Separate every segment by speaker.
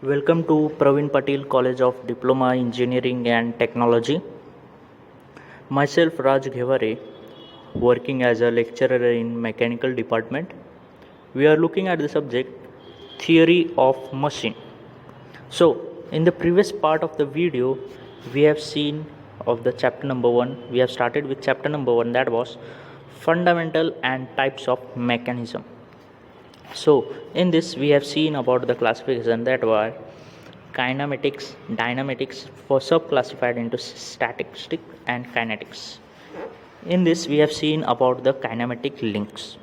Speaker 1: Welcome to Praveen Patil College of Diploma Engineering and Technology. Myself Raj Ghevare, working as a lecturer in mechanical department. We are looking at the subject theory of machine. So, in the previous part of the video, we have seen of the chapter number 1. We have started with chapter number 1, that was fundamental and types of mechanism. So, in this we have seen about the classification that were kinematics, dynamics for sub-classified into statistics and kinetics. In this we have seen about the kinematic links.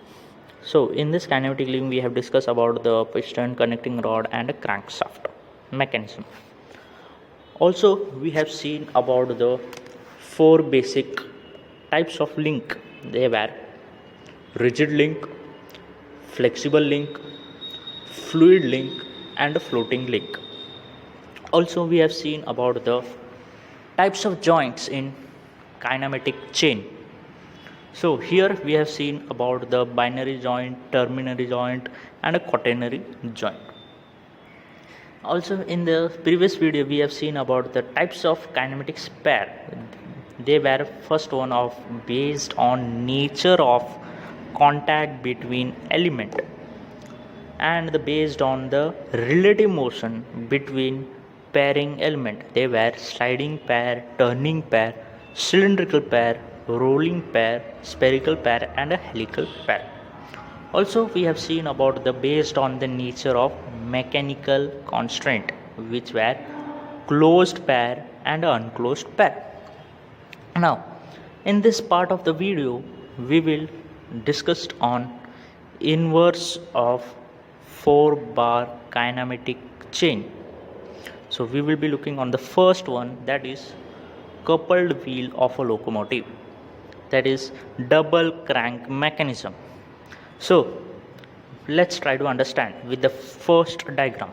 Speaker 1: So, in this kinematic link we have discussed about the piston, connecting rod and a crankshaft mechanism. Also, we have seen about the 4 basic types of link. They were rigid link, flexible link, fluid link and a floating link. Also, we have seen about the types of joints in kinematic chain. So here we have seen about the binary joint, ternary joint and a quaternary joint. Also, in the previous video we have seen about the types of kinematics pair. They were first one of based on nature of contact between element and based on the relative motion between pairing element. They were sliding pair, turning pair, cylindrical pair, rolling pair, spherical pair and a helical pair. Also, we have seen about the based on the nature of mechanical constraint, which were closed pair and unclosed pair. Now, in this part of the video, we will discuss on inverse of 4-bar kinematic chain. So we will be looking on the first one, that is coupled wheel of a locomotive, that is double crank mechanism. So let's try to understand with the first diagram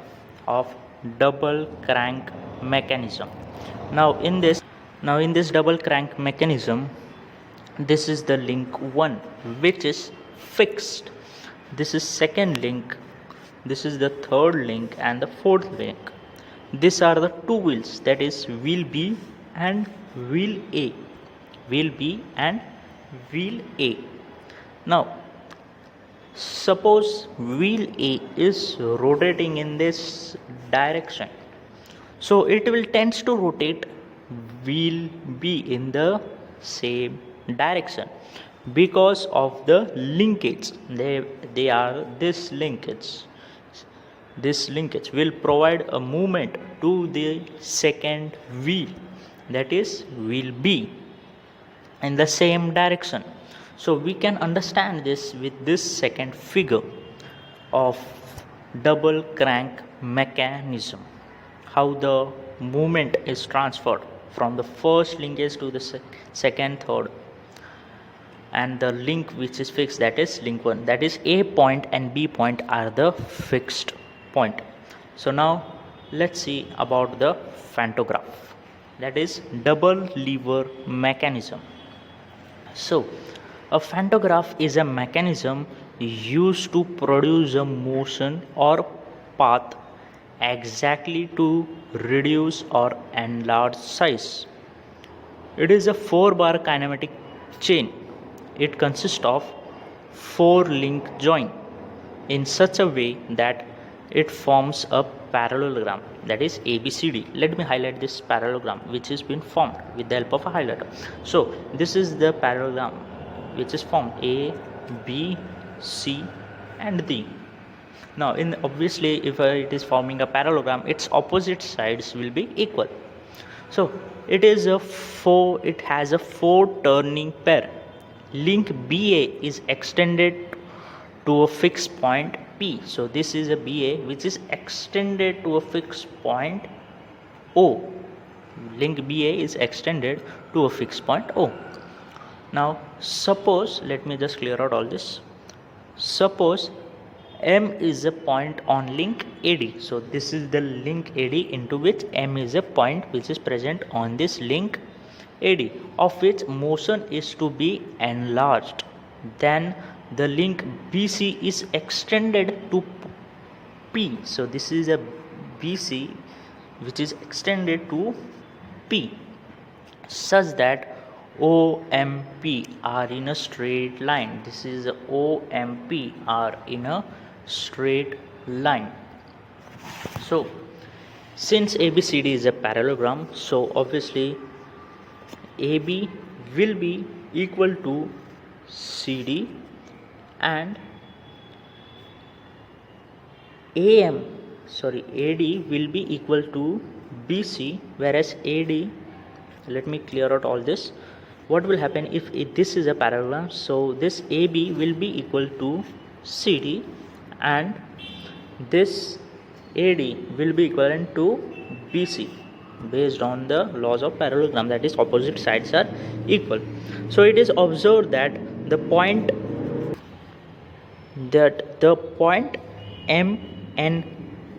Speaker 1: of double crank mechanism. Now in this double crank mechanism, this is the link 1 which is fixed. This is second link, this is the third link and the fourth link. These are the two wheels, that is wheel B and wheel A. Wheel B and wheel A. Now suppose wheel A is rotating in this direction, so it will tends to rotate wheel B in the same direction because of the linkage. They are this linkage will provide a movement to the second wheel, that is wheel B, in the same direction. So we can understand this with this second figure of double crank mechanism, how the movement is transferred from the first linkage to the second, third, and the link which is fixed, that is link 1, that is A point and B point are the fixed point. So now let's see about the pantograph, that is double lever mechanism. So a pantograph is a mechanism used to produce a motion or path exactly to reduce or enlarge size. It is a 4-bar kinematic chain. It consists of 4 link joint in such a way that it forms a parallelogram, that is ABCD. Let me highlight this parallelogram which has been formed with the help of a highlighter. So this is the parallelogram which is formed A, B, C and D. Now obviously if it is forming a parallelogram, its opposite sides will be equal. So it has a 4 turning pair. Link BA is extended to a fixed point P. So this is a BA which is extended to a fixed point O. Link BA is extended to a fixed point O. Now suppose, let me just clear out all this. Suppose M is a point on link AD. So this is the link AD into which M is a point which is present on this link AD, of which motion is to be enlarged. Then the link BC is extended to P. So this is a BC which is extended to P such that OMP are in a straight line. This is OMP are in a straight line. So since ABCD is a parallelogram, so obviously AB will be equal to CD and AD will be equal to BC, whereas AD, let me clear out all this. What will happen if this is a parallelogram? So this AB will be equal to CD and this AD will be equivalent to BC based on the laws of parallelogram, that is opposite sides are equal. So it is observed that the point M and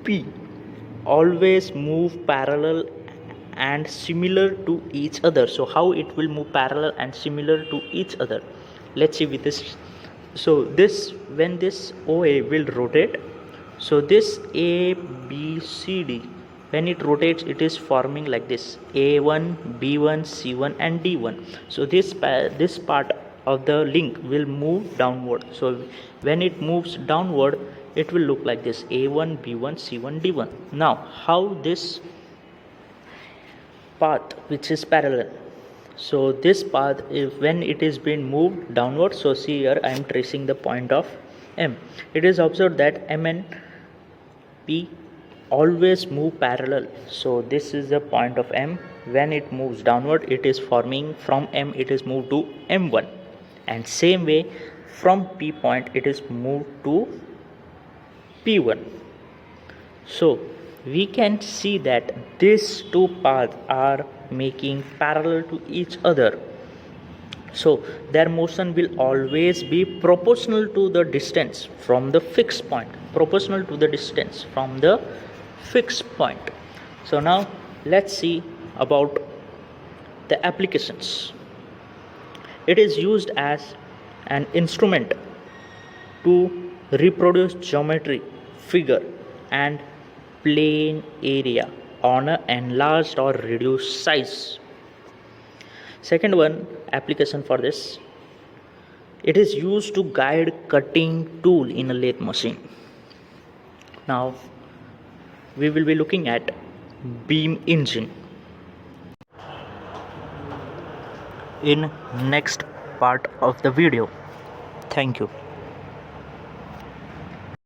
Speaker 1: P always move parallel and similar to each other. So how it will move parallel and similar to each other? Let's see with this. So this, when this OA will rotate, so this ABCD, when it rotates, it is forming like this: A1, B1, C1 and D1. So this part of the link will move downward. So when it moves downward, it will look like this: A1, B1, C1, D1. Now how this path which is parallel, so this path, if when it is being moved downward, so see here I am tracing the point of M. It is observed that M and P always move parallel. So this is the point of M. When it moves downward, it is forming from M, it is moved to M1, and same way from P point it is moved to P1. So we can see that these two paths are making parallel to each other. So their motion will always be proportional to the distance from the fixed point. Proportional to the distance from the fixed point. So now let's see about the applications. It is used as an instrument to reproduce geometry, figure and plane area on an enlarged or reduced size. Second one application for this, it is used to guide cutting tool in a lathe machine. Now we will be looking at beam engine in next part of the video. Thank you.